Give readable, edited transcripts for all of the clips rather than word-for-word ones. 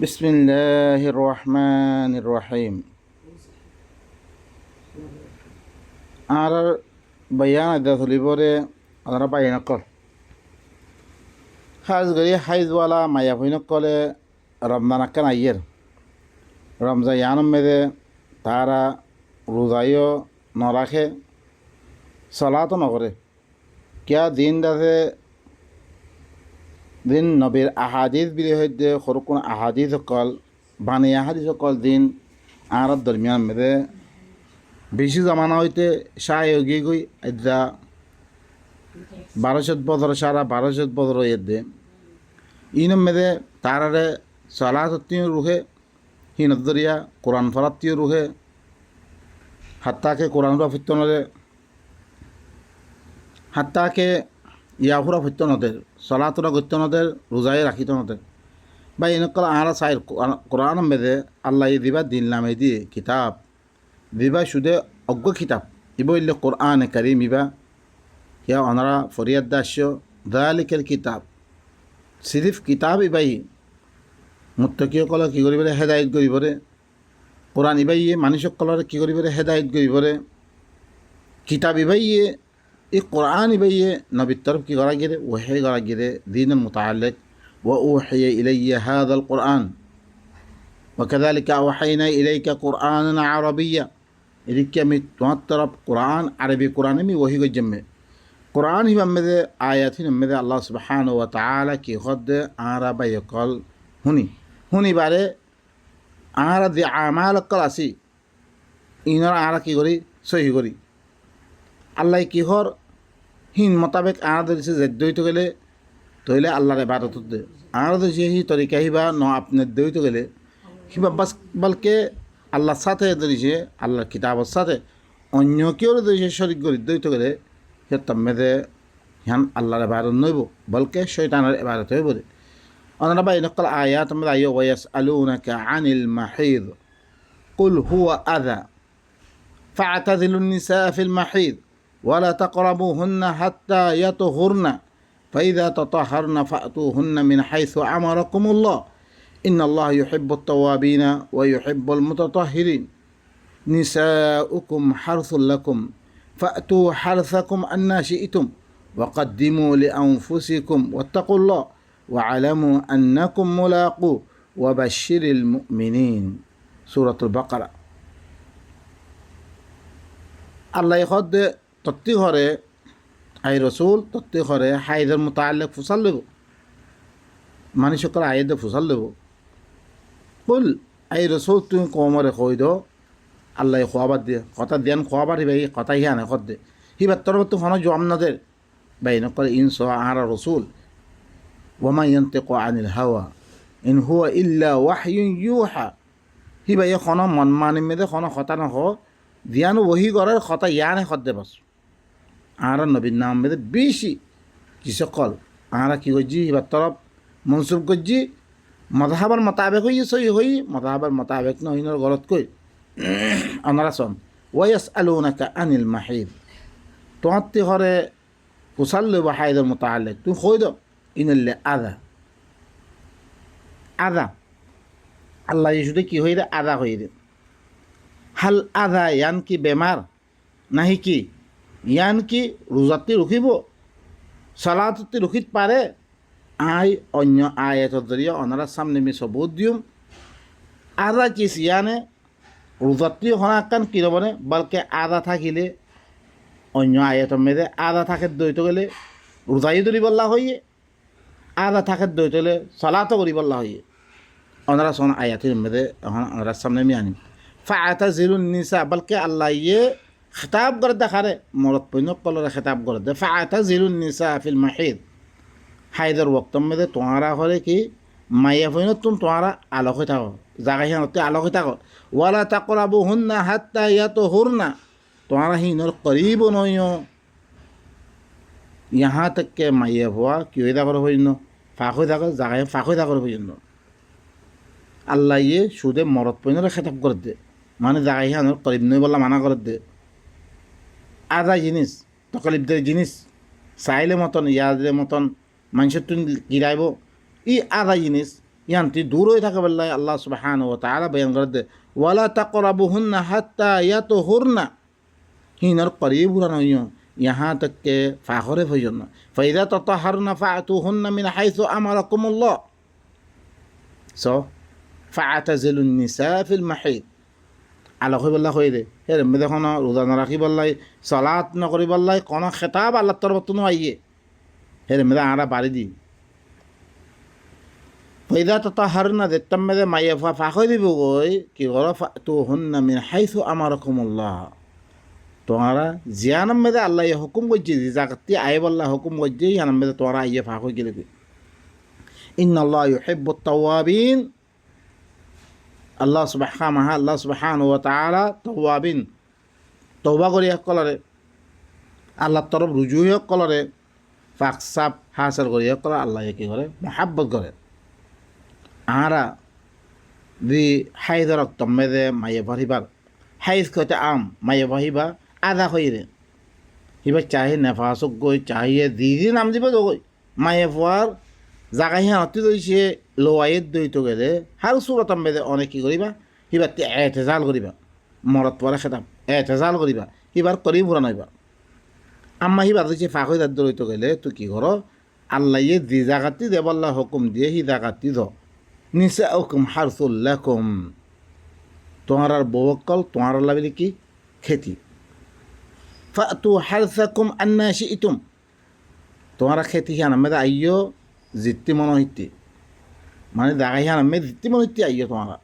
বিসমিল্লাহির রহমানির রহিম। আর বয়ান আদা চলিবরে আপনারা বাইন নকল খাস গরি হাইজওয়ালা মায়া হই নকলে রমজান আক্কান আইয়ের রমজান ইয়ানম মেদে তারা রোজাইও নরাখে সলাতো নকরে কিয়া দিন দাসে দিন নবীর আহাদিস বিলি হইতে সরকুন আহাদিস সকল বানি আহাদিস সকল দিন আর দরমিয়ান মেদে বেশি জমানা হইতে শাহ এগিয়ে গই যা 1200 সারা 1200 হইয়ে দে ইনম মেদে তারারে সলাতত্তিও রুহে হিনদরিয়া কোরআন ফরাত্তিও রুহে হাত্তাকে কোরআন ফিত্তনরে হাত্তাকে ইয়াহুরা ফিত্তনদের সলাতুরা গত্যনদের রোজায় রাখিতনদের বা এনেকল আহারা চাই কোরআন মেদে আল্লাহ দিবা দিন নামে দিয়ে কিতাব দিবা সুদে অজ্ঞ কিতাব ইবইলে কোরআন কারিম ইবা ইয়া অনারা ফরিয়াদ দাস্য দালিকের কিতাব সিরিফ কিতাব ইবাই মুত্তকিসকলে কি করিবরে হেদায়ত করিবরে কোরআন ইবাইয়ে মানুষসকলরে কি করিবরে হেদায়ত করিবরে কিতাব ইবাইয়ে এই কোরআন ইবাইয়ে নবীর তরফ কি করা গিয়ে ওহে করা গিয়ে দিনের মুতাআল্লিক ওয়া উহিয়া ইলাইয়া হাযাল কোরআন وكذلك أوحينا إليك قرآنا عربيا এদিকে আমি তোমার তরফ কোরআন আরবি কোরআন আমি ওহি গজ্জমে কোরআন হি মেদে আয়াতিন মেদে আল্লাহ সুবহানাহু ওয়া তাআলা কি খদ্দে আরা বাইকল হুনি বারে আরা দি আমাল কল আসি ইনারা আরা কি করি সহি করি আল্লাহ কি হর হিন মোতাবেক আরা ধরেছে যে দইতে গেলে তইলে আল্লাহর ইবাদত দে আরা ধরেছে হি তরিকা হিবা ন আপনি দইতে গেলে হিবা বাস বলকে আল্লাহর সাথে ধরেছে আল্লাহর কিতাবের সাথে অন্য কেউ ধরেছে শরিক করি দইতে গেলে সে তম্মেদে হ্যান আল্লাহর ইবাদত নইব বলকে শয়তানের ইবাদত হইব রে অনারা বাই নকল আয়াত আমরা আইয়ো ওয়াসআলুনাকা আনিল মাহিদ কুল হুয়া আযা ফা'তাযিলুন নিসা ফিল মাহিদ ওয়ালা তাকরাবুহুন্না হাত্তা ইয়াতহুরনা ফাইযা তাতাহারনা ফা'তুহুন্না মিন হাইসু আমারাকুমুল্লাহ ইন্নাল্লাহা ইউহিব্বুত তাওয়াবিনা ওয়া ইউহিব্বুল মুতাতাহহিরিন নিসাউকুম হারসুল লাকুম ফা'তু হারসাকুম আন্না শি'তুম ওয়াকদ্দিমু লিআনফুসিকুম ওয়াত্তাকুল্লাহ ওয়া'লামু আন্নাকুম মুলাকু ওয়াবাশশিরিল মুমিনিন সূরাতুল বাকারা। আল্লাহ খদ তত্তি ঘরে আই রসুল তত্তি ঘরে হাইদের মুতাআল্লিক ফুসাল দেব মানুষকর আয়েদে ফুসাল দেব কুল আই রসুল তুমি কমরে কই দো আল্লাহ খোয়াবার দিয়ে কথা দেন খোয়াবার হিবাই কথা হিয়া না খদ দে হিবার তরবত হন জম নদের বাই নকর ইনস আরা রসুল ওমা ইয়ান্তিকু আনিল হাওয়া ইন হুয়া ইল্লা ওয়াহয়ুন ইউহা হিবাই খন মন মানি মেদে খন কথা নহ দিয়ানো ওহি করার কথা ইয়ানে খদ্দে বাস আরা নবীর নাম মেদে বেশি কিসকল আরা কি করছি হিবার তরফ মনসুব করছি মজাহাবার মোতাবেক হই সই হই মজাহাবার মোতাবেক নহিনের গলত কই আনারা সন ওয়াসআলুনাকা আনিল মাহিদ তোমার হরে কুসাল লইব হাইদের মুতাআল্লিক তুমি কই দাও ইনাল্লে আদা আল্লাহ ইসুতে কি হই রে আদা হই রে হাল আদা ইয়ান কি বেমার নাহি কি ইয়ান কি রোজাতে রখিব সালাততে রখিত পারে আই অন্য আয়াতের জরিয়া অনারা সামনে মি সবুত দিম আদা কি ইয়ানে রোজাতে হনাকান কি রবনে বলকে আদা থাকিলে অন্য আয়াতের মেদে আদা থাকে দইতে গেলে রোজাই ধরি বল্লা হইয়ে আদা থাকে দইতে গেলে সালাতও করি বল্লা হইয়ে অনারা সন আয়াতের মেদে এখন অনারা সামনে মি আনিম ফা'তাযিলুন নিসা বলকে আল্লাহ ইয়ে খিতাব করে দেখারে মরদ পৈন কলরে খিতাব করে দে ফা'তাযিলুন নিসা ফিল মাহিদ হাইদের ওয়াক্ত মেদে তোমারা হলে কি মাইয়া পৈন তোমারা আলোক হয়ে থাকো জায়গা হিনতে আলোক হয়ে থাকো ওয়ালা তাকরাবুহুন্না হাত্তা ইয়াতহুরনা তোমারা হিনর করিব নয় यहाँ तक के माइया हुआ क्यों इदा करो पर्यন্ত ফাঁক হয়ে থাকো জায়গায় ফাঁক হয়ে থাকো পর্যন্ত আল্লাহ ইয়ে সুদে মরদ পৈনরে খেতাব করে দে মানে জায়গায় হানোর করিব নই বললা মানা করে দে আদা জিনিস তকলিফদের জিনিস চাইলে মতন ইয়াদের মতন মানুষের তুই গিরাইব ই আদা জিনিস ইয়ান্তি দূর হয়ে থাকে বললাই আল্লাহ সুবহানাহু ওয়া তাআলা বয়ান করে দে ওয়ালা তাকরাবুহুন্না হাত্তা ইয়াতুহুরনা হিনার করিব উড়ানো यहाँ तक के फ़ाखरे फजन फ़ैदा ततहरना फ़ातूहुन्ना मिन हाइसु अमरकुमुल्लाह सो फ़ातज़िलुन निसा फिल महिद আল্লাহ কইবল্লা কই দে হে রেমে দেখোন রোজা না রাখি বললাই সালাত না করি বললাই কোন খেতাব আল্লাহ তরফ তো আইয়ে হে রেমে আরা বাড়ি দি ফইদা তাতাহারনা দেখতাম মেদে মাইয়া ফাখই দিব গই কি গর ফাতুহুন্না মিন হাইসু আমারাকুমুল্লাহ তোমরা জিয়ানাম মেদে আল্লাহ ইয়ে হুকুম করছে জাকাতি আয় বল্লা হুকুম করছে ইয়ানাম মেদে তোমরা ইয়ে ফাখই গেলে ইন্নাল্লাহ ইউহিব্বুত তাওয়াবিন আল্লাহ সুবহানাহু ওয়া তাআলা তাওয়াবিন তওবা করি কলরে আল্লাহ তরফ রুজু কলরে ফাকসাব হাসিল করি কলরে আল্লাহ কি করে মহাব্বত করে আরা দি হাইদর তম্মেদে মায়ে ভরিবার হাইজ কইতে আম মায়ে ভরিবা আধা হইরে হিবা চাহে নেফাসক গই চাহিয়ে দিদি নাম দিব গই মায়ে ভর জাগাই হাঁতি দইছে লোয়াইত দইতো গেলে হার সুরতম বেদে অনেক কি করিবা হিবার এতেজাল করিবা মরত পরে খেতাম এতেজাল করিবা হিবার করি বুড়া নাইবা আম্মা হিবার দইছে ফাঁকই দার দইতো গেলে তুই কি করো আল্লাহ ইয়ে দি জাগাতি দেবল্লা হুকুম দিয়ে হি জাগাতি দ নিসাউকুম হারসুল লাকুম তোমার বউকল তোমার আল্লাহ বলে কি খেতি ফাতু হারসাকুম আন্না শিইতুম তোমারা খেতি হিয়ান মেদা আইয়ো জিত্তি মনোহিতি মানে দাগাই হিয়ান মে জিত্তি মনোহিতি আইয়ো তোমারা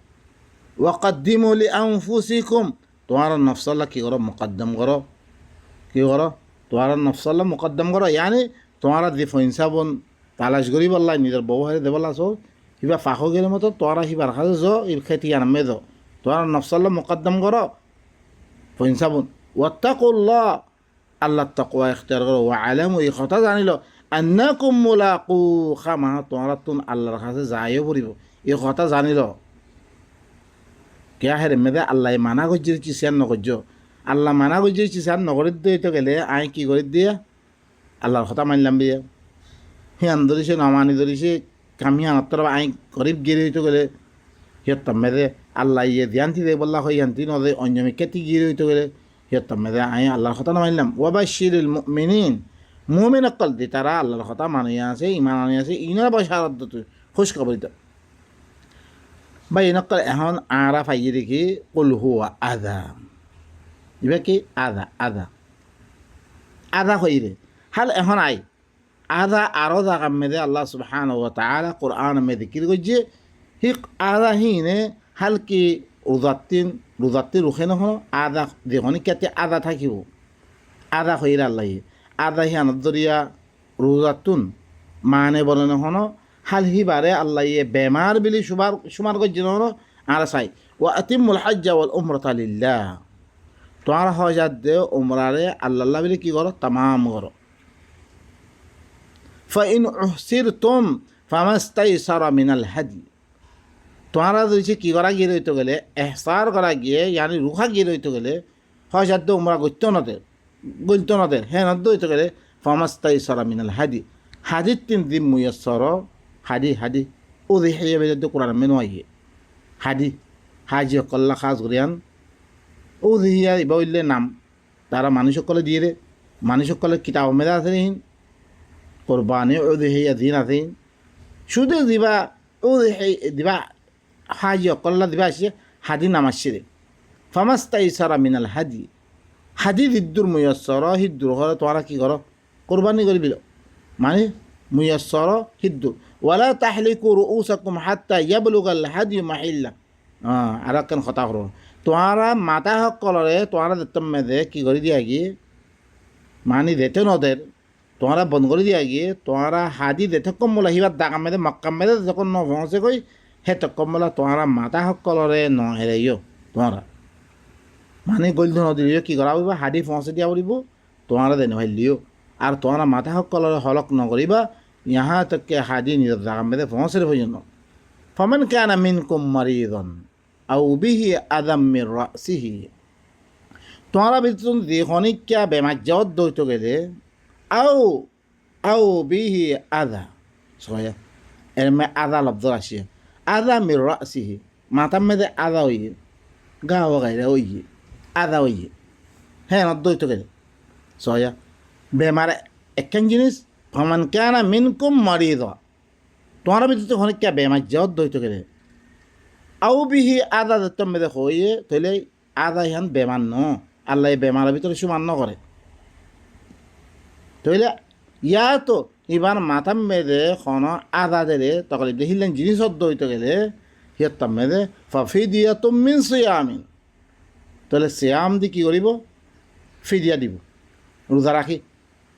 ওয়াকাদ্দিমু লিআনফুসিকুম তোমার নফসাল্লাহ কি করো মুকদ্দম করো কি করো তোমার নফসাল্লাহ মুকদ্দম করো ইয়ানি তোমারা দি ফইনসাবন তালাশ করি বললাই নিজের বউ হারে দেবলা সো হিবা ফাঁকো গেলে মতো তোরা হিবার খাজো যো ই খেতি হিয়ান মেদ তোমার নফসাল্লাহ মুকদ্দম করো ফইনসাবন ওয়াত্তাকুল্লাহ আল্লাহ তাকওয়া ইখতিয়ার করো ওয়া আলামু এই কথা জানিল আন্নাকুম মুলাকু খামা তোমরা তুন আল্লাহর কাছে যাইও পড়িব এই কথা জানিল কে হেরে মেদে আল্লাহ মানা করছি সিয়ান নকর্য আল্লাহ মানা করছি সিয়ান নকরি দিতে গেলে আই কি করে দিয়ে আল্লাহর কথা মানলাম বিয়ে হিয়ান ধরিছে নমানি ধরিছে কামি আনত্তর আই গরিব গিয়ে হইতে গেলে সিহঁত মেদে আল্লাহ ইয়ে ধ্যানটি দে বললা হয় ইয়ান্তি নদে অন্যমি কেতি গিয়ে হইতে গেলে সিহঁত মেদে আই আল্লাহর কথা নামানলাম ওয়াবাশিরিল মুমিনিন মুমিন অকল দি তারা আল্লাহর কথা মানিয়ে আছে ইমান আনিয়ে আছে ইনার বসার তুই খুশ খবরিত বা ইনকল এখন আরা ফাইয়ে দেখি কুল হুয়া আদা ইবা কি আদা আদা আদা হইরে হাল এখন আই আদা আরো জায়গা মেদে আল্লাহ সুবহানাহু ওয়া তাআলা কোরআন মেদে কি কইছে হি আদা হিনে হাল কি রোজাত্তি রুখে নহন আদা দেখনি কেতে আদা থাকিব আদা হইরে আল্লাহ আদা হিয়ানত দরিয়া রোজাতুন মানে বলে নহন হাল হিবারে আল্লাহ ইয়ে বেমার বিলি সুমার করছে নহন আর চাই ও আতিমুল হাজ্জা ওয়াল উমরাতা লিল্লাহ তোমার হজাত দে উমরারে আল্লাহ বিলি কি করো তামাম করো ফাইন উহসিরতুম ফামাস্তাইসারা মিনাল হাদি তোমারা যদি কি করা গিয়ে রইতে গেলে এহসার করা গিয়ে ইয়ানি রুখা গিয়ে রইতে গেলে হজাত দে উমরা গইত নদের হ্যাঁ নদ হইতে গেলে ফামাস্তাইসারা মিনাল হাদি হাদির তিন দিন মুয়াসসর হাদি ওদি হেয়ে বেজে কোরআন মেনু আইয়ে হাজি কল্লা খাস করিয়ান ওদি হিয়া ইবা উল্লে নাম তারা মানুষ সকলে দিয়ে দে মানুষ সকলে কিতাব মেদা আছে নিন কোরবানি ওদি হেয়া দিন আছে শুধু দিবা ওদি দিবা হাজি কল্লা দিবা আসে হাদি নাম আসছে রে ফামাস্তাইসারা মিনাল হাদি হিদ্দুর মুয়াসসর হিদ্দুর হলে তোরা কি করো কোরবানি করবি মানে মুয়াসসর হিদ্দুর ওয়ালা তাহলিকু রুউসাকুম হাত্তা ইয়াবলুগাল হাদিয়ু মাহিল্লা আর কেন কথা করো তোরা মাতা সকলরে তোরা দেখতাম মেদে কি করে দিয়া গিয়ে মানে দেতে নদের তোরা বন্ধ করে দিয়া গিয়ে তোরা হাদি দেতে কমলা হিবার দাগা মেদে মক্কা মেদে যখন ন পৌঁছে কই হে তো কমলা তোরা মাতা সকলরে ন হেরাইও তোরা মানে গল্য নদীর কি করা হইব হাদি পৌঁছে দিয়া পড়িব তোরা দেন হইলিও আর তোরা মাতা সকলরে হলক নকরিবা यहाँ तक के हादी निजर जागा में पहुँचे भजन फमन कान मिनकुम मरीदन औ बिही अदम मिन रासिही तुम्हारा भी तुम देखोनी क्या बेमज्जत दो तो गए औ बिही आधा सोया এর মে আদা লব্ধ আসে আদা মির রাসিহি মাথার মেদে আদা হইয়ে গা গাইরা হইয়ে আদা হইয়ে হ্যাঁ অদ্বৈত গেলে সয়া বেমার একখান জিনিস ফমান কেনা মিনকুম মারিদ তোমার ভিতরে অনেকটা বেমার যে অদ্বৈত গেলে আউ বিহি আদা দত্তম মেদে হইয়ে তাহলে আদা ইহান বেমার ন আল্লাহ বেমারের ভিতরে সুমান্য করে তাহলে ইয়া তো এবার মাথার মেদে খন আদা দেরে তখন দেখিলেন জিনিস অদ্বৈত গেলে হিয়ার মেদে ফি দিয়া তো মিন সিয়ামিন তাহলে সিয়াম দি কী করিব ফিদিয়া দিব রোজা রাখি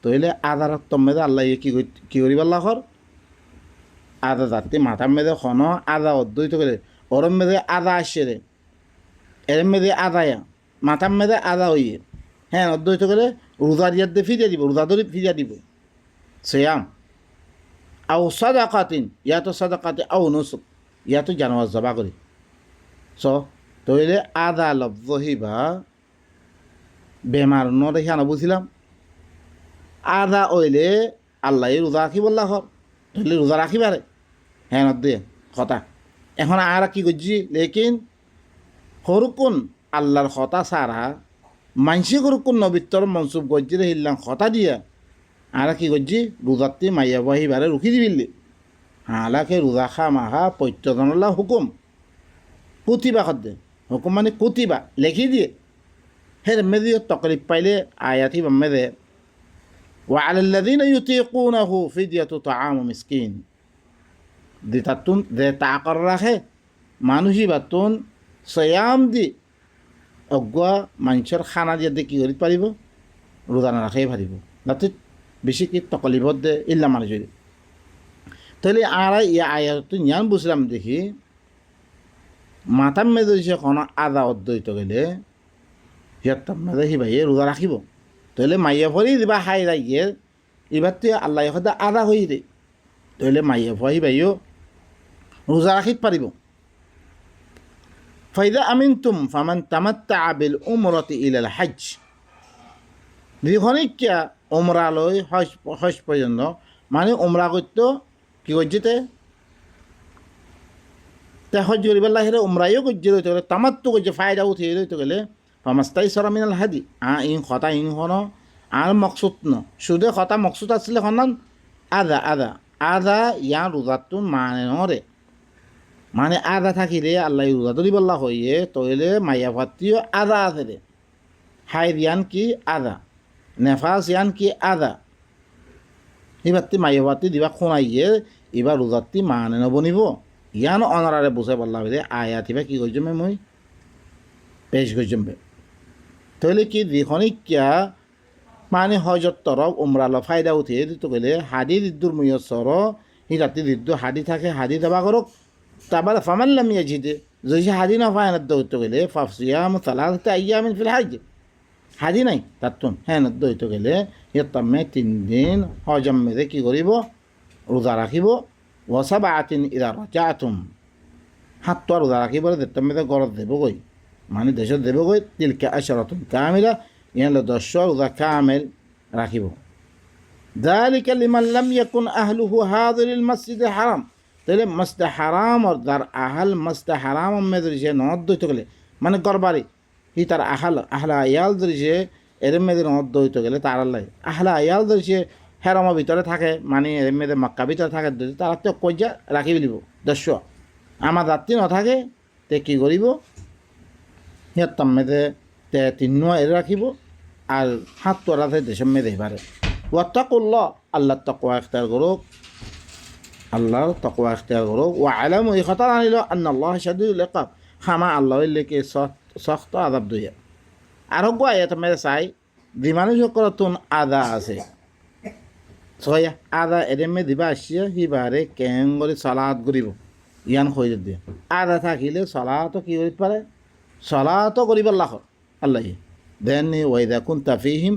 তাহলে আদার মেদে আল্লাহ কী করিব আল্লাহর আদা যাতে মাথার মেদে খন আদা অদ্বৈত গেলে ওরম মেদে আদা আসছে রে এর মেদে আদায়া মাথার মেদে আদা হইয়ে হ্যাঁ অদ্বৈত গেলে রোজা দিয়ার দিয়ে ফিরিয়ে দিব রোজা ধরে ফিরিয়ে দিব সিয়াম আও সাদাকাতিন ইয়াতো সাদাকাতি আও নুসুক ইয়াতো জানোয়ার জবা করি তইলে আদা লব্জ হিবা বেমার নরে হিয়ানো বুঝিলাম আদা ওইলে আল্লাহ রোজা রাখি বললা হর ধরলে রোজা রাখিবারে হ্যাঁ দিয়ে কথা এখন আর কি করছি লেকিন হরুকুন আল্লাহর কথা সারা মানসি হরুকুন নবিত্তর মনসুব করছি রে হিল্লাম কথা দিয়া আর কি করছি রোজাতে মাইয়া বাহিবারে রুখি দিবিল্লি হালাকে রোজা খা মাহা পত্যজনলা হুকুম কুতিবা খদ্দে হুকুম মানে কুতিবা লেখি দিয়ে হে মেদি তকলিফ পাইলে আয়াতি মেদে وعلى الذين يطيقونه فدية طعام مسكين দিতাতুন দে তাকর রাখে মানুষই বাতুন সয়াম দি অগুয়া মানুষের খানা দিয়ে কি করি পারিব রোজা না রাখাই পারিব যাতে বেশি কি তকলিফত দে ইল্লা মানুষ তাহলে আর ইয়া আয়াত জ্ঞান বুঝলাম দেখি মাথার মেদে সে কোনো আদা অদ্বৈত গেলে সিয়ার মেদে সি ভাইয়ে রোজা রাখিব তাহলে মাইয়া ফরি দিবা হাই রাখিয়ে এবার তো আল্লাহ সদা আদা হয়ে দে তাহলে মাইয়া ফরি ভাইও রোজা রাখিত পারিব ফাইদা আমিনতুম ফামান তামাত্তা বিল উমরাতি ইলাল হজ দীর্ঘনিকা উমরালয় হজ পর্যন্ত মানে উমরা করতো কি করছে তে হজ করিবার লাহিরে উমরাইও করছে রইতে গেলে তামাত্তু করছে ফায়দা উঠে রইতে গেলে ফামাস্তাই সরামিনাল হাদি ইন কথা ইন হন আর মকসুদ ন শুধু কথা মকসুদ আসলে হনান আদা আদা আদা ইয়ার রোজাতো মানে নরে মানে আদা থাকিলে আল্লাহ রোজা ধরিবল্লা হইয়ে তইলে মাইয়া ভাতিও আদা আছে রে হাই ইয়ান কি আদা নেফাস ইয়ান কি আদা এবারটি মাইয়া ভাতি দিবা খোনাইয়ে এবার রোজাতি মানে নবনিব ইয়ান অনারারে বুঝাই বললা হইলে আয়া থিবা কি করছম মই পেশ করছম তইলে কি দিখনিকা মানে হজত তরফ উমরাল ফায়দা উঠিয়ে দিতে গেলে হাদি দিদ্দুর মুইয় সর হি রাতি দিদ্দু হাদি থাকে হাদি দেবা করক তারপর ফামাল্লাম ইয়াজিদে যদি হাদি না পায় না দৌড়তে গেলে ফাফসিয়াম সালাতে আইয়ামিন ফিল হাজ হাদি নাই তাতুন হ্যাঁ দৌড়তে গেলে ইয়তামে 3 দিন হজম মেদে কি করিব রোজা রাখিব ওয়াসাবাতিন ইদা রাজাতুম হাত রোজা রাখিব দেড়টা মেদে গরত দেব গই মানে দেশত দেব গই তিলকা আশরাতুন কামিলা ইয়ান 10 রোজা কামেল রাখিব যালিকা লিমান লাম ইয়াকুন আহলুহু হাযিরিল মাসজিদিল হারাম তাহলে মস্তে হারাম আর তার আহাল মস্তে হারাম মেয়েদের যে নদ্বৈত গেলে মানে গরবারি হি তার আহলা আয়ালদের যে এর মেয়েদের নদ্বৈত গেলে তার আল্লাহ আহলা আয়ালদের যে হেরমের ভিতরে থাকে মানে এর মেয়েদের মক্কা ভিতরে থাকে তারা তো কইজা রাখি ফেলিব 10 আমার রাত্রি নথাকে তে কী করিব সিহঁত মেয়েদে তে 3 এর রাখিব আর 7 রাতে দেশের মেয়েদে পারে ওয়াত্তাকুল্লাহ আল্লাহ তাকওয়া ইখতিয়ার করুক আল্লাহর তাকওয়া ইখতিয়ার করো ও আলাম এই কথা আনিল আন্নাল্লাহ শাদীদুল ইকাব খামা আল্লাহ লেকে সখ্ত আযাব দইয়া আরো গো আয়াত মেরে চাই বিমানে সকলতুন আদা আছে ছয়া আদা এরেমে দিবা আসিয়া সিবারে কেং করে সালাত করিব ইয়ান হয়ে দিয়ে আদা থাকিলে সালাতো কি করি পারে সালাতো করিব আল্লাহ আল্লাহ দেন ওয়াইদা কুনতা ফীহিম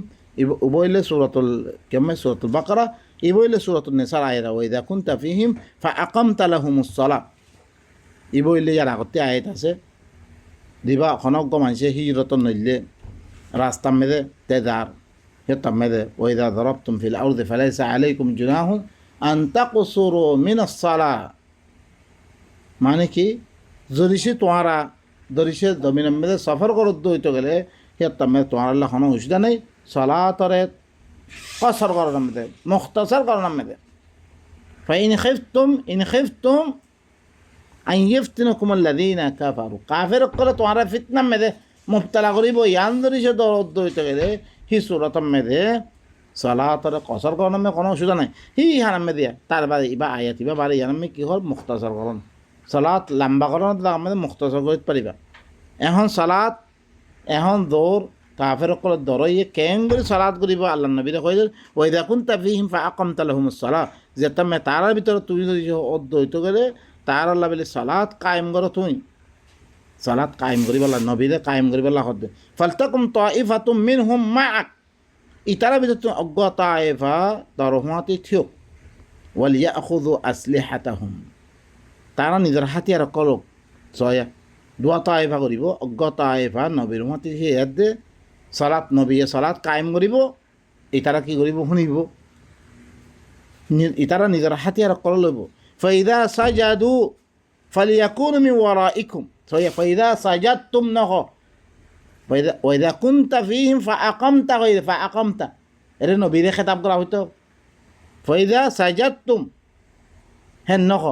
উবইলে সূরাতুল কেমে সূরাতুল বাকারা ইবইলে সূরাতুন নিসার আয়াত ওয়াইদা কুনতা ফীহিম ফাআকামতা লাহুমুস সালাত ইবইলে ইয়ার আগতে আয়াত আছে দিবা খনক মানুষে হিজরতন নইলে রাস্তা মেদে তেদার হেতাম মেদে ওয়াইদা দরবতুম ফিল আরদি ফালাইসা আলাইকুম জুনাহুন আন তাকসুরু মিনাস সালাহ মানে কি যদি সে তোমরা যদি সে জমিনের মধ্যে সফর করতে হইতে গেলে সে তুমি তোমার আল্লাহ কোনো অসুবিধা নেই সলাতরে কসর করার মধ্যে মুখতাসার করার মধ্যে ইন খিফতুম আন ইফতিনাকুম আল্লাযীনা কাফারু কাফির করে তোমরা ফিতনার মধ্যে মুবতালা করিব ইয়ান যদি সে দরদ হইতে গেলে হি সূরাতের মধ্যে সলাতরে কসর করার মধ্যে কোনো অসুবিধা নাই হি হারামে দিয়া তার বাদে ইবা আয়াত ইবা বারে ইয়ানামে কি হল মুখতাসার করণ সলাত লম্বা করার মধ্যে মুখতাসার করতে পারিবা এখন সলাত এখন দৌড় কাফের করে দৌড়াইয়ে কেন করে সলাত করিব আল্লাহ নবীরে কই ওই দেখুন তাফিহিম ফাআকামতা লাহুমুস সালাহ যে তুমি তারার ভিতরে তুমি যদি অদ্বৈত গেলে তার আল্লাহ বলে সলাত কায়েম করো তুমি সলাত কায়েম করিব আল্লাহ নবীরে কায়েম করিব আল্লাহ হদ্দে ফালতাকুম তাইফাতুম মিনহুম মাআক ইতারা ভিতরে তুমি অজ্ঞ তাইফা দরহুয়াতে থিওক ওয়ালিয়াখুযু আসলিহাতাহুম তারা নিজের হাতিয়ার করক ছয়া দোয়া তাইফা করিব অজ্ঞ তাইফা নবীর মতে সে দে সলাত নবীয়ে সলাত কায়েম করিব ইতারা কি করিব শুনিব ইতারা নিজের হাতিয়ার কল লইব ফাইদা সাজাদু ফালিয়াকুনু মিন ওয়ারাইকুম ছয়া ফাইদা সাজাদতুম নহ ওয়াইদা কুনতা ফীহিম ফাআকামতা ফাআকামতা এরে নবীরে খেতাব করা হইতো ফাইদা সাজাদতুম হেন নহ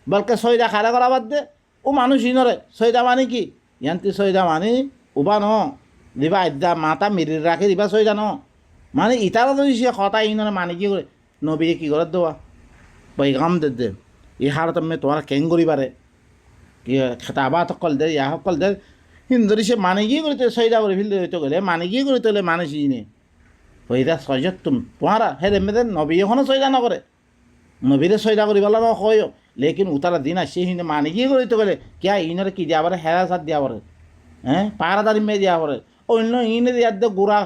বলকে সয়দা খাড়া করা বাদ দে ও মানুষ ইনরে সয়দা মানে কি ইয়ান্তি সয়দা মানে উবা ন দিবা আদ্যা মাতা মিরির রাখে দিবা সয়দা ন মানে ইতারা যদি সে কথা ইনরে মানে কি করে নবী কি করে দেওয়া পৈগাম দে ইহার তুমি তোমার কেং করিবারে কি খেতাবা সকল দে ইয়া সকল দে হিন্দুরি সে মানে কি করে সয়দা করে ফেলতে হইতে গেলে মানে কি করে তোলে মানুষ ইনে হইদা সজত তুম তোমারা হে রেমেদে নবী এখনো সয়দা নকরে নবীরে সয়দা করিবালা ন কয় লেকিন উতারা দিন আসে হিন্দে মানে কি করিতে গেলে কিয়া ইনরে কি দিয়া পারে হেরাসাত দিয়া পারে হ্যাঁ পাহারাদারি মেয়ে দিয়া পারে অন্য ইনে দিয়া দে গোড়া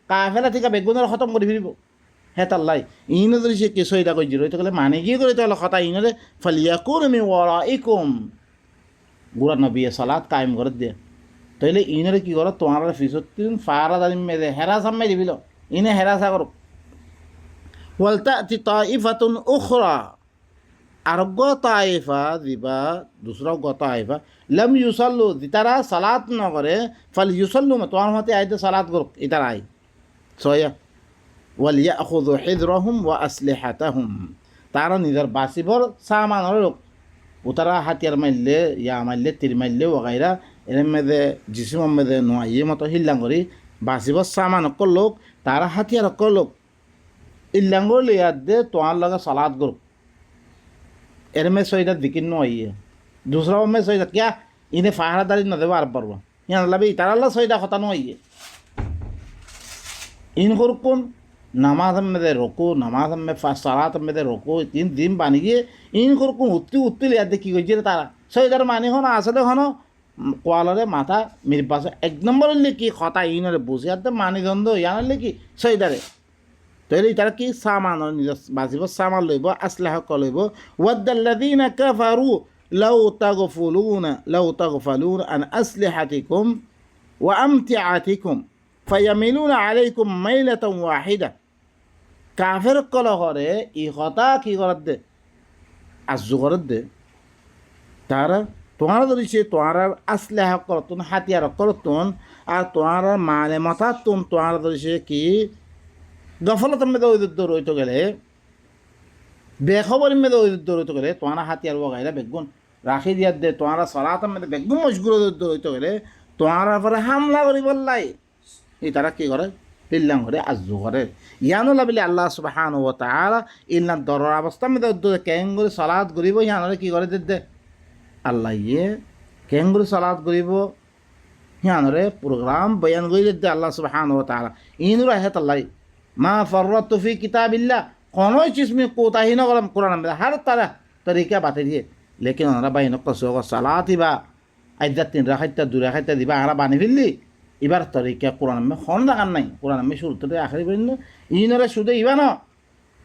কাফেলা থেকে বেগুনের খতম করে ফিরিব হে তাল্লাই ইনে যদি সে কেসো এটা কই জিরো গেলে মানে কি করিতে হলে কথা ইনরে ফালিয়াকুনু মিন ওয়ারাইকুম গোড়া নবিয়ে সালাত কায়েম করে দিয়ে তাইলে ইনরে কি করো তোমার ফিসতিন পাহারাদারি মেয়ে হেরাসা মেয়ে দিবিল ইনে হেরাসা করো ওয়ালতাতি তাইফাতুন উখরা আর তাইফা দিবা দুসরা তাইফা লম ইউসাল্লু তারা সালাত ন করে ফাল ইউসাল্লু তোমার মতে আইতে সালাত করুক ইতারা আই ছয়া ওয়ালিয়াখুযু হিযরাহুম ওয়া আসলিহাতাহুম তারা নিজের বাসিবর সামানের লোক উতারা হাতিয়ার মারলে ইয়া মারলে তীর মারলে ওগাইরা এর মধ্যে জিসিমের মধ্যে নোয়াইয়ে মতো হিল্লাং করি বাসিবর সামান লোক তারা হাতিয়ার লোক ইল্লাং করলে ইয়াদ দে তোমার লগে সালাত করুক এর में सईदा दिकिन नो आई है दूसरा में सईदा क्या इन्हें फाहरादारी न देवा अरब परवा यहाँ मतलब इतारा अल्लाह सईदा खता नो आई है इन कुरकुन नमाज में दे रोको नमाज में सलात में दे रोको तीन दिन बानी गए इन कुरकुन उत्ती ले आते की कोई जेर तारा सईदार मानी हो ना आसले हो ना কোয়ালরে মাথা মেরে পাশে এক নম্বরের লেখি খতা ইনরে বসে আতে মানি দ্বন্দ্ব ইয়ানের লেখি সইদারে তাইলে তারা কি সামান বাজিব সামান লইব আসলাহ লইব ওয়াদাল্লাযীনা কাফারু লাউ তাগফালুনা আন আসলিহাতিকুম ওয়া আমতিআতিকুম ফায়ামিলুনা আলাইকুম মাইলাতান ওয়াহিদা কাফের কল করে ই কথা কি করে দে আজু করে দে তারা তোমার ধরিছে তোমার আসলাহ করতুন হাতিয়ার করতুন আর তোমার মানে মাথা তোমার ধরিছে কি গফলতের মধ্যে ওই দূর হইতে গেলে বেখবরের মধ্যে ওই দূর হইতে গেলে তোমার হাতিয়ার বগাইলা বেগুন রাখি দিয়া দে তোমার সলাতের মধ্যে বেগুন মশগুল দূর হইতে গেলে তোমার পরে হামলা করি বললাই এই তারা কি করে পিল্লাং করে আজু করে ইয়ানো বলে আল্লাহ সুবহানাহু ওয়া তাআলা ইল্লা দরর অবস্থার মধ্যে কেন করে সলাত করিব ইয়ানরে কি করে দে আল্লাহ ইয়ে কেন করে সলাত করিব ইয়ানরে প্রোগ্রাম বয়ান করে দে আল্লাহ সুবহানাহু ওয়া তাআলা ইনুর আয়াত আল্লাহ মা ফররাতু ফি কিতাবিল্লাহ কোনো चीज में कोताही न करम कुरान में हर तरह तरीका बात है लेकिन ओनरा बाई न कसो सलात बा आइदा तीन राखाइता दु राखाइता दिबा आरा बानी फिल्ली इबार तरीका कुरान में खन दागान নাই कुरान में शुरू থেকে আখরি পর্যন্ত ইনরে শুধু ইবা না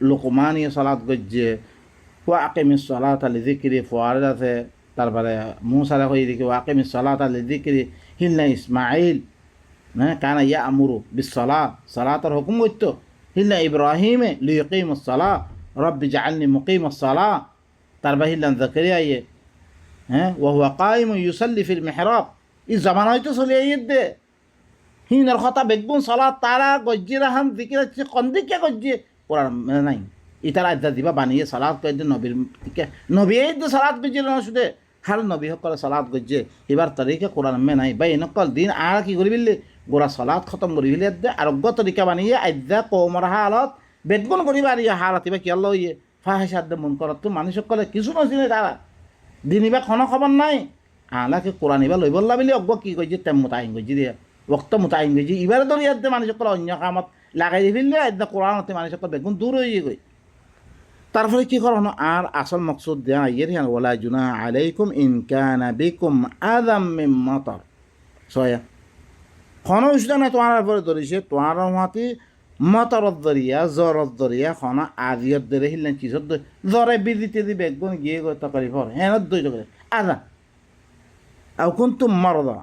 লোকমানিয়া সালাত গজ্জে ওয়া আকিমিস সালাতা লিযিকরি ফুয়ারদ আছে তারপরে মুসা রা কই দিকে ওয়া আকিমিস সালাতা লিযিকরি হিলনা ইসমাঈল না কানা ইয়ামুরু বিস সালাত সালাতের হুকুম হইতো হিলনা ইব্রাহিম লিয়কিমুস সালাহ রব্বি জাআলনি মুকিমাস সালাহ তারপরে হিলনা যাকারিয়া হ্যাঁ ওহুয়া কাইমুন ইউসাল্লি ফিল মিহরাব ই জামানা হয়তো চলে দে হিনার কথা বেগুন সলাত তারা গজ্জির হাম দিকে হচ্ছে কন্দিকে গজ্জি কোরআন মানে নাই ইতারা আদ্যা দিবা বানিয়ে সালাদ করে নবীর দিকে নবী সালাদ গজ্জির না শুধু হার নবী সকলে সালাদ গজ্জে এবার তরিকা কোরআন মে নাই বা এনেকল দিন আর কি করি বিল্লি গোড়া সালাদ খতম করি বিলি দে আরোগ্য তরিকা বানিয়ে আদ্যা কৌমর হালত বেগুন করি বাড়িয়ে হালত এবার কি আল্লাহ ইয়ে ফাহেস আদ্যা মন করার তো মানুষ সকলে কিছু নচিনে তারা দিন এবার কোনো খবর নাই আলাকে কোরআন এবার লই বললা বিলি অজ্ঞ কি করছে তেম মতো আইন গজ্জি দিয়ে ওক্ত মোতায়েন গেছি এবারে ধরি এতে মানুষ সকল অন্য কামত লাগাই দি ফেললে এতে কোরআনতে মানুষ সকল বেগুন দূর হয়ে গই তারপরে কি করো আর আসল মকসুদ দেয়া ইয়ের হ্যাঁ ওলা জুনা আলাইকুম ইনকানা বিকুম আদাম মিন মাতার সয়া খন উষ্ণ না তোমার পরে ধরিছে তোমার মাতি মতরত দরিয়া জ্বরত দরিয়া খন আজিয়ত দরে হিলেন চিছত জ্বরে বিদিতে দি বেগুন গিয়ে গই তকারি ফর হ্যাঁ দই তকারি আদা আও কিন্তু মরদা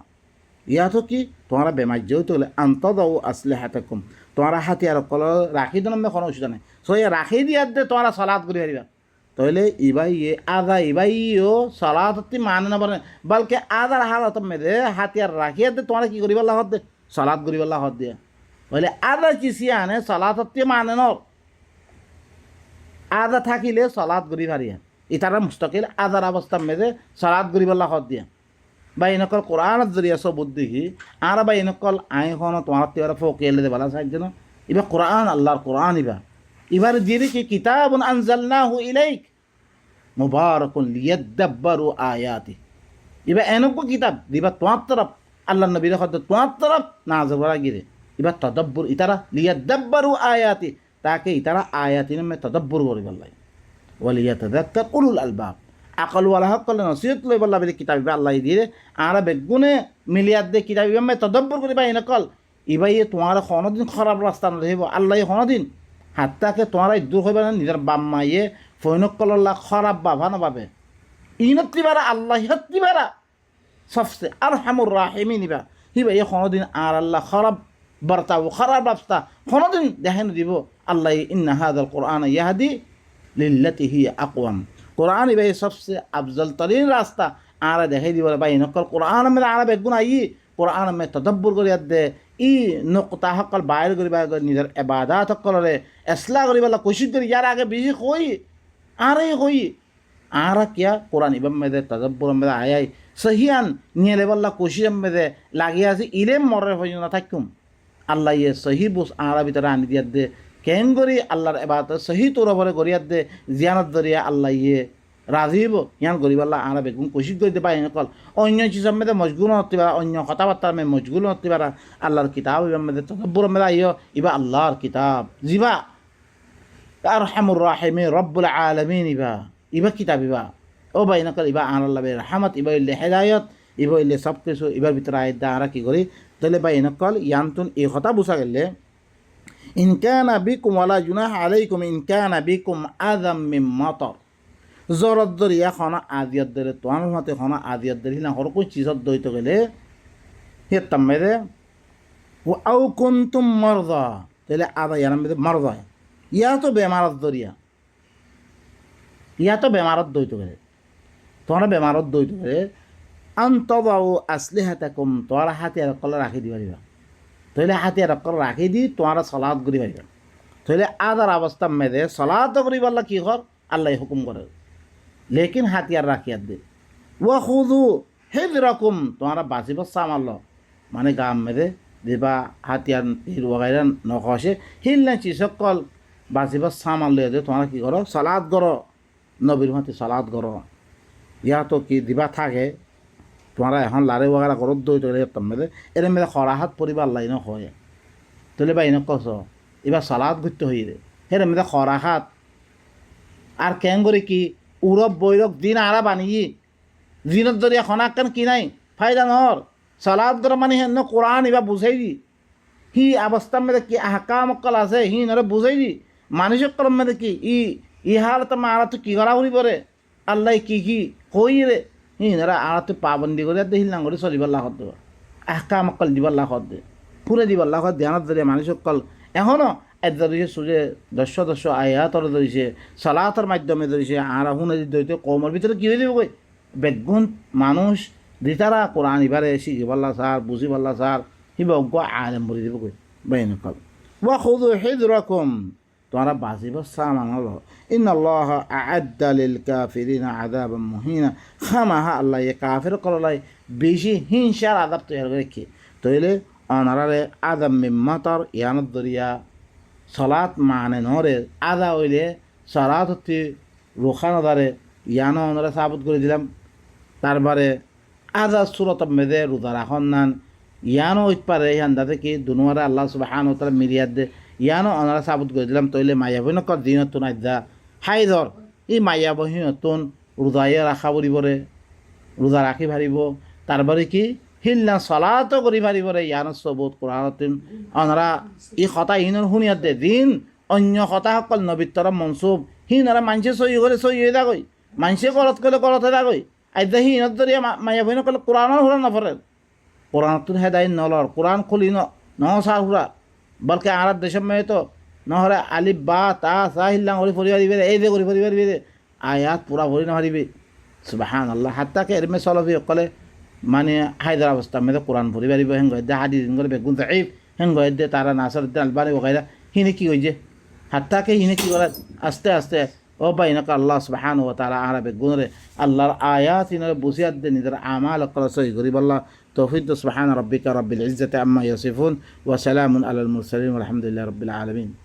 ইয়াতো কি তোমারা বেমার্য হইতে হলে আন্তদাও আসলে হাতাকুম তোমারা হাতিয়ার কল রাখি দিন কোনো অসুবিধা নেই সো রাখি দিয়া দে তোমারা সলাদ করে হারিবা তাহলে ইবাই আদা ইবাইও সলাদ মানে না বলে বলকে আদার হালত মেদে হাতিয়ার রাখিয়া দে তোমারা কি করিবার লাহত দে সলাদ করিবার লাহত দিয়া বলে আদা চিসি আনে সলাদ মানে ন আদা থাকিলে সলাদ করি হারিয়া ইতারা মুস্তাকিল আদার অবস্থা মেদে সলাদ করিবার লাহত দিয়া বা এনেকল কোরআনত জরিয়া সব বুদ্ধি আর বা এনেকল আইন তোমার তেবার ফোকেলে দে বালা সাহায্য না এবার কোরআন আল্লাহর কোরআন এবার দিয়ে কি কিতাবুন আনজালনাহু ইলাইক মুবারাকুন লিয়াদাব্বারু আয়াতি এবার এনেকো কিতাব দিবা তোমার তরফ আল্লাহ নবীর হদ তোমার তরফ নাযিল করা গিরে এবার তদাব্বুর ইতারা লিয়াদাব্বারু আয়াতি তাকে ইতারা আয়াতি নামে তদাব্বুর করিবার লাগে ওয়ালিয়াতাযাক্কার উলুল আলবাব আকলওয়ালা সকলে নসিহত লই বললা বেলে কিতাব আল্লাহ দিয়ে আর বেগুনে মিলিয়াত দে কিতাব আমি তদব্বর করিবা এনেকল ইবাই তোমার কোনোদিন খারাপ রাস্তা নহিব আল্লাহ কোনোদিন হাত্তাকে তোমার দূর হইবা না নিজের বাম্মাইয়ে ফৈনকল্লা খারাপ বাবা না পাবে ইনতি বারা আল্লাহ হত্তি বারা সবসে আর হামুর রাহিমি নিবা হিবা এ কোনোদিন আর আল্লাহ খারাপ বার্তাও খারাপ রাস্তা কোনোদিন দেখেন দিব আল্লাহ ইন্না হাদাল কোরআন ইয়াহদি লিল্লাতি হিয়া আকওয়াম কোরআন ভাই সবসে আফজল তরিন রাস্তা আর দেখাই দিব ভাই নকল কোরআন মে আর বেগুন আই কোরআন মে তদব্বর করি দে ই নকতা সকল বাইর করিবা নিজের এবাদাত সকলরে এসলা করিবা কোশিশ করি ইয়ার আগে বেশি কই আর কই আর কিয়া কোরআন ইবাম মে দে তদব্বর মে আই সহিয়ান নিয়ে লেবল্লা কোশিশ মে দে লাগিয়ে আছে ইলেম মরে হই না থাকুম আল্লাহ ইয়ে সহি বুস আর ভিতরে আনি দিয়া দে কেন করি আল্লাহর এবাদত সহি তোর ওপরে করিয়ার দে জিয়ানত দরিয়া আল্লাহ ইয়ে রাজি হব ইয়ান গরিব আল্লাহ আরা বেগুন কোশিশ করতে পারি নকল অন্য চিজের মেয়েদের মজগুল হতে পারা অন্য কথাবার্তার মেয়ে মজগুল হতে পারা আল্লাহর কিতাব ইবার মেয়েদের তদব্বুর মেয়েরা ইয় ইবা আল্লাহর কিতাব জিবা আর হামুর রাহিমি রব্বুল আলমিন ইবা কিতাব ইবা ও ভাই নকল ইবা আর আল্লাহ রাহমত ইবা ইল্লে হেদায়ত ইবা ইল্লে সব কিছু ইবার ভিতরে আয়দা আরা কি করি তাহলে ভাই নকল ইয়ানতুন এই কথা বুঝা গেলে ইনকানা বিকুম ওয়ালা জুনাহ আলাইকুম ইনকানা বিকুম আযাম মিন মাতার জরত দরিয়া খানা আদিয়ত দরে তোমার মতে খানা আদিয়ত দরি না হর কোই চিজত দইত গেলে হে তামেদে ও আও কুনতুম মারদা তাহলে আদা ইয়ার মধ্যে মারদা ইয়া তো বেমারত দরিয়া ইয়া তো বেমারত দইত গেলে তোমার বেমারত দইত গেলে আন্তদাও আসলিহাতাকুম তোমার হাতিয়ার কল রাখি দিবা দিবা তাহলে হাতিয়ার কল রাখি দি তোমার সালাত করি পারিবা তাহলে আদার অবস্থা মেদে সালাত করি বললা কি কর আল্লাহ হুকুম করে लेकिन हाथियार राखियात दे वह खुदू हिजरकुम तुम्हारा बासिब सामाल माने गाम में दे देबा हाथियार तीर वगैरह नखसे हिलने चीज सकल बासिब सामाल ले दे तुम्हारा की करो सलाद करो नबीर मते सलाद करो या तो कि दिबा थाके तुम्हारा এখন লারে वगैरह करो दो तो तम में दे एरे में खराहात परिवार लाइन होय तले बाइन कसो इबा सलाद गुत्त होई दे हेरे में खराहात আর কেন করে কি উরব বৈরক দিন আরা বানিয়ে দিনত দরিয়া খনাকান কি নাই ফায়দা নহর সালাদ গর মানে হেন কোরআন ইবা বুঝাই দি হি অবস্থা মধ্যে কি আহকাম অকল আছে হি নরে বুঝাই দি মানুষ কলম মধ্যে কি ই হালত মারা তো কি করা উনি পরে আল্লাহ কি কই রে হি নরা আরা তো পাবন্দি করে দে হিল নাঙ্গরি চলিবার লাখত দেব আহকাম অকল দিবার লাখত দে পুরে দিবার লাখত ধ্যানত দরিয়া মানুষ অকল এখনো ধরিছে সুজে দশ আয়াতর ধরিছে সালাতের মাধ্যমে ধরিছে আর হুনে ধরিতে কমর ভিতরে কী হয়ে যাবে কই বেগুন মানুষ দিতারা কোরআন ইবারে শিখি পাল্লা সার বুঝি পাল্লা সার হিব আলেম বলি দিব কই বাইন কল ওয়া খুযু হিযরাকুম তোমরা বাজিব সামান হলো ইন্নাল্লাহ আ'আদ্দা লিল কাফিরিনা আযাবাম মুহিনা খামাহা আল্লাহ এ কাফির কললাই বেশি হিংসার আযাব তৈরি করে কি তইলে অনারারে আযাম মিম্মাতার ইয়ানত দরিয়া সলাত মানে নরে আদা হইলে সলাত হতে রোখানো দারে ইয়ানো ওনারা সাবুত করে দিলাম তারপরে আদা সুরত মেদে রোজা রাখন নান ইয়ানো হইতে পারে হান্দাতে কি দুনুয়ারে আল্লাহ সুবহানাহু ওয়া তাআলা মিরিয়াদ দে ইয়ানো ওনারা সাবুত করে দিলাম তইলে মাইয়া বই নকর দিনতুন আইদা হাই ধর এই মাইয়া বহিনতুন রোজায়ে রাখা বলিবরে রোজা রাখি পারিব তারপরে কি হিলনা সলাতো করি পারিবরে ইয়ানো সবুত কোরআনতিন ওনারা এই কথা ইনর শুনিয়াত দে দিন অন্য কথা সকল নবিত্তর মনসুব হিনারা মানুষে সই করে সই হয়ে থাকই মানুষে করত করলে করতে থাকই আইদা হিনত ধরিয়া মাইয়া বহিন করলে কোরআনের হুরা নফরে কোরআনতুন হেদায় নলর কোরআন খুলি ন সার হুরা বলকে আর দেশের মেয়ে তো নহরে আলিফ বা তা সা হিল্লাং করে পরিবার দিবে এই যে করে পরিবার দিবে আয়াত পুরা ভরি না হারিবে সুবহানাল্লাহ হাত্তাকে এরমে চলবি অকলে মানে হায়দার অবস্থা মেয়েদের কোরআন পরিবার দিবে হেঙ্গ দে হাদিস করে বেগুন তাইফ হেঙ্গ দে তারা নাসরুদ্দিন আলবানি ওখাইরা হিনে কি হইছে হাত্তাকে হিনে কি করে আস্তে আস্তে ও বাইনাকা আল্লাহ সুবহানাহু ওয়া তাআলা আরা বেগুনরে আল্লাহর আয়াত ইনরে বুঝিয়াত দে নিজের আমাল করা সহি গরিব আল্লাহ তৌফিক সুবহান রাব্বিকা রাব্বিল ইজ্জাতি আম্মা ইয়াসিফুন ওয়া সালামুন আলাল মুরসালিন ওয়া আলহামদুলিল্লাহি রাব্বিল আলামিন।